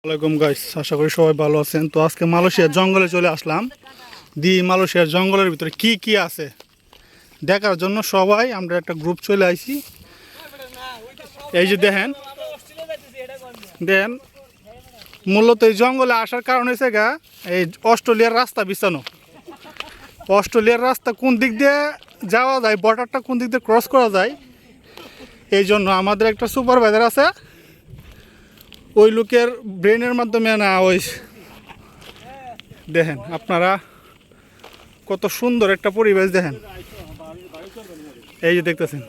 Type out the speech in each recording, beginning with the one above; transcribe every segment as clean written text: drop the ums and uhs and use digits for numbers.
ওয়ালাইকুম গাইস, আশা করি সবাই ভালো আছেন। তো আজকে মালয়েশিয়ার জঙ্গলে চলে আসলাম। মালয়েশিয়ার জঙ্গলের ভিতরে কি কি আছে দেখার জন্য সবাই আমরা একটা গ্রুপ চলে আইছি। এই যে দেখেন মূলত এই জঙ্গলে আসার কারণ হয়েছে এই অস্ট্রেলিয়ার রাস্তা বিছানো। অস্ট্রেলিয়ার রাস্তা কোন দিক দিয়ে যাওয়া যায়, বর্ডারটা কোন দিক দিয়ে ক্রস করা যায়, এই জন্য আমাদের একটা সুপারভাইজার আছে। ওই লোকের ব্রেনের মাধ্যমে না ওই দেখেন আপনারা কত সুন্দর একটা পরিবেশ দেখেন। এই যে দেখতেছেন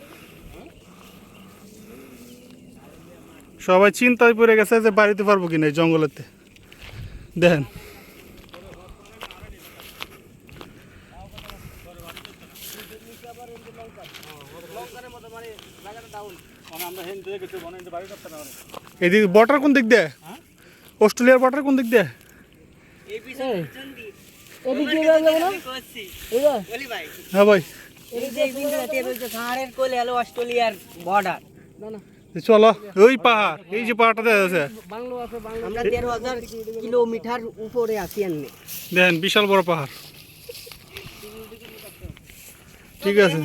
সবাই চিন্তায় পড়ে গেছে যে বাড়িতে পারবো কিনা এই জঙ্গলেতে। দেখেন এদিকে বর্ডার কোন দিক দিয়ে, অস্ট্রেলিয়ার বর্ডার কোন দিক দিয়ে? হ্যাঁ ভাই চলো, ওই পাহাড়, এই যে পাহাড়টা দেখা যাচ্ছে আমরা 13,000 কিলোমিটার উপরে আছি। দেখেন বিশাল বড় পাহাড়। ঠিক আছে,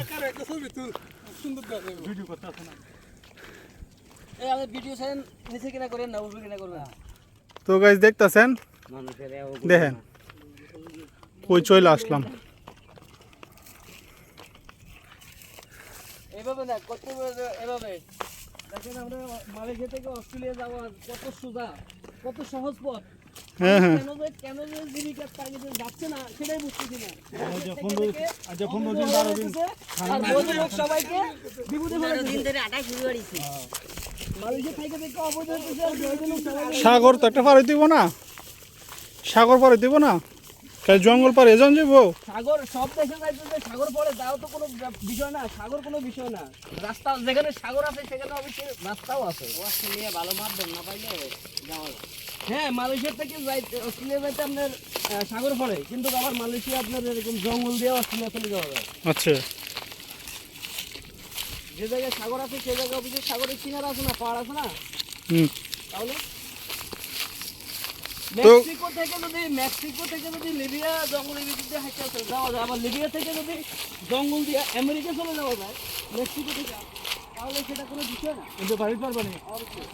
তো গাইস দেখতেছেন দেখেন কই চলে আসলাম। এভাবে না করতে এভাবে দেখেন আমরা মালয়েশিয়া থেকে অস্ট্রেলিয়া যাওয়া কত সোজা, কত সহজ পথ। হ্যাঁ হ্যাঁ কেন যে জীবিকা পাইতে যাচ্ছে না সেটাই বুঝতেছি না। যখন নদীর 12 দিন আর বড় লোক সবাইকে বিপদে ফেলে দিন ধরে আটা শুরু করেছে। মালয়েশিয়া থেকে দেখো অবৈধ হচ্ছে আর বড় লোক সবাই সাগর তো একটা পারে দিব না, সাগর পারে দিব না, তাই জঙ্গল পারে এজন যাবো। সাগর সব দেশে যাইতেছে, সাগর পড়ে দাও তো কোনো বিষয় না, সাগর কোনো বিষয় না। রাস্তা যেখানে সাগর আছে সেখানে অবশ্যই রাস্তাও আছে। অস্ট্রেলিয়া ভালো মাধ্যম না পাইলে যাওয়া যায়। হ্যাঁ, মালয়েশিয়া থেকে যাইতে অস্ট্রেলিয়া যাইতে আপনার সাগর পড়ে, কিন্তু আবার মালয়েশিয়া আপনার এরকম জঙ্গল দিয়ে অস্ট্রেলিয়া চলে যাওয়া যায়। আচ্ছা, যে জায়গায় সাগর আছে সেই জায়গায় অবশ্যই সাগরের কিনারা আছে না, পাহাড় আছে না। তাহলে মেক্সিকো থেকে যদি লিবিয়া জঙ্গলের ভিতরে হাইটে যাওয়া যায়, আবার লিবিয়া থেকে যদি জঙ্গল দিয়ে আমেরিকা চলে যাওয়া যায় মেক্সিকো থেকে, তাহলে সেটা কোনো বিষয় না। কিন্তু বাড়িতে পারবে না অবশ্যই।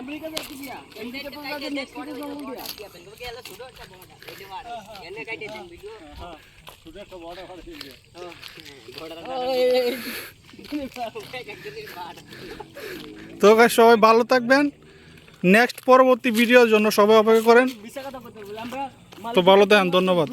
আমেরিকা যাচ্ছে দিয়া আমেরিকা তো যাবে মেক্সিকো জঙ্গল দিয়া। তো গাইস সবাই ভালো থাকবেন। নেক্সট পরবর্তী ভিডিওর জন্য সবাই অপেক্ষা করেন। তো ভালো থাকেন, ধন্যবাদ।